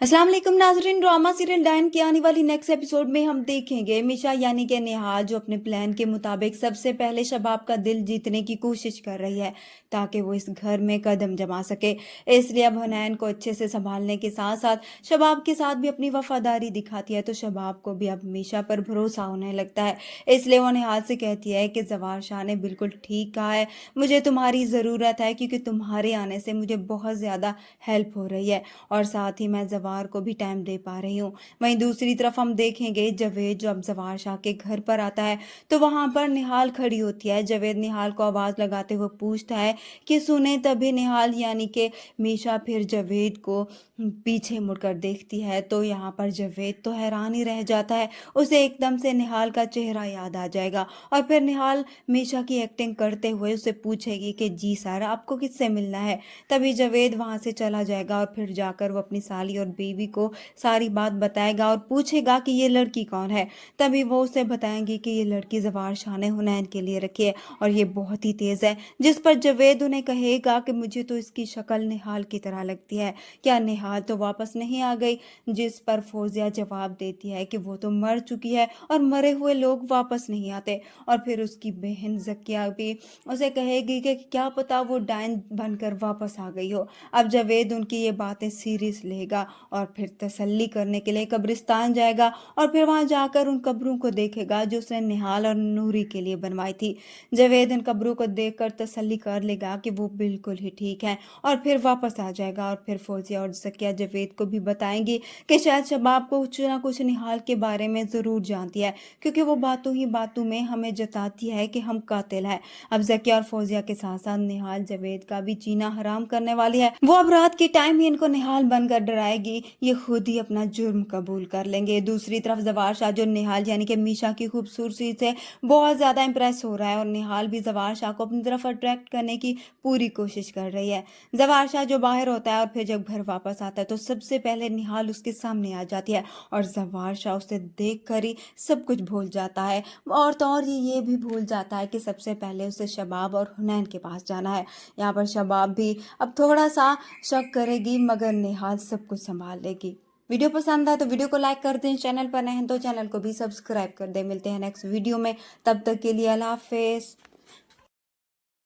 अस्सलाम वालेकुम नाज़रीन। ड्रामा सीरियल डायन की आने वाली नेक्स्ट एपिसोड में हम देखेंगे मीशा यानी कि निहाल जो अपने प्लान के मुताबिक सबसे पहले शबाब का दिल जीतने की कोशिश कर रही है ताकि वो इस घर में कदम जमा सके। इसलिए अब हुनैन को अच्छे से संभालने के साथ साथ शबाब के साथ भी अपनी वफादारी दिखाती है, तो शबाब को भी अब मीशा पर भरोसा होने लगता है। इसलिए वो निहाल से कहती है कि जवार शाह ने बिल्कुल ठीक कहा है, मुझे तुम्हारी ज़रूरत है क्योंकि तुम्हारे आने से मुझे बहुत ज़्यादा हेल्प हो रही है और साथ ही मैं जवार को भी टाइम दे पा रही हूँ। वहीं दूसरी तरफ हम देखेंगे जवेद जो अब जवार शाह के घर पर आता है तो वहां पर निहाल खड़ी होती है। जवेद निहाल को आवाज लगाते हुए पूछता है कि सुने, तभी निहाल यानी कि मीशा फिर जवेद को पीछे मुड़कर देखती है तो यहाँ पर जवेद तो हैरान ही रह जाता है। उसे एकदम से निहाल का चेहरा याद आ जाएगा और फिर निहाल मीशा की एक्टिंग करते हुए उसे पूछेगी कि जी सर, आपको किससे मिलना है। तभी जवेद वहां से चला जाएगा और फिर जाकर वो अपनी साली और बीवी को सारी बात बताएगा और पूछेगा कि ये लड़की कौन है। तभी वो उसे बताएंगी कि ये लड़की जवार शाह ने हुनैन के लिए रखी है और ये बहुत ही तेज है। जिस पर जवेद उन्हें कहेगा कि मुझे तो इसकी शक्ल निहाल की तरह लगती है, क्या निहाल तो वापस नहीं आ गई। जिस पर फौजिया जवाब देती है कि वो तो मर चुकी है और मरे हुए लोग वापस नहीं आते। और फिर उसकी बहन जकिया भी उसे कहेगी कि क्या पता वो डायन बनकर वापस आ गई हो। अब जावेद उनकी ये बातें सीरियस लेगा और फिर तसल्ली करने के लिए कब्रिस्तान जाएगा और फिर वहां जाकर उन कब्रों को देखेगा जो उसने निहाल और नूरी के लिए बनवाई थी। जावेद इन कब्रों को देखकर तसल्ली कर लेगा कि वो बिल्कुल ही ठीक है और फिर वापस आ जाएगा। और फिर फौजिया और जकिया जावेद को भी बताएंगी कि शायद शबाब को कुछ ना कुछ निहाल के बारे में जरूर जानती है क्योंकि वो बातों ही बातों में हमें जताती है कि हम कातिल है। अब जकिया और फौजिया के साथ साथ निहाल जावेद का भी जीना हराम करने वाली है। वो अब रात के टाइम ही इनको निहाल बनकर डराएगी, ये खुद ही अपना जुर्म कबूल कर लेंगे। दूसरी तरफ जवार शाह जो निहाल यानी कि मीशा की खूबसूरती से बहुत ज्यादा इंप्रेस हो रहा है और निहाल भी जवार शाह को अपनी तरफ अट्रैक्ट करने की पूरी कोशिश कर रही है। जवार शाह जो बाहर होता है और फिर जब घर वापस आता है तो सबसे पहले निहाल उसके सामने आ जाती है और जवार शाह उसे देख कर ही सब कुछ भूल जाता है और तो और ये भी भूल जाता है कि सबसे पहले उसे शबाब और हुनैन के पास जाना है। यहाँ पर शबाब भी अब थोड़ा सा शक करेगी मगर निहाल सब कुछ संभाल लेगी। वीडियो पसंद आए तो वीडियो को लाइक कर दें, चैनल पर नए हैं तो चैनल को भी सब्सक्राइब कर दें। मिलते हैं नेक्स्ट वीडियो में, तब तक के लिए अल्लाह हाफिज।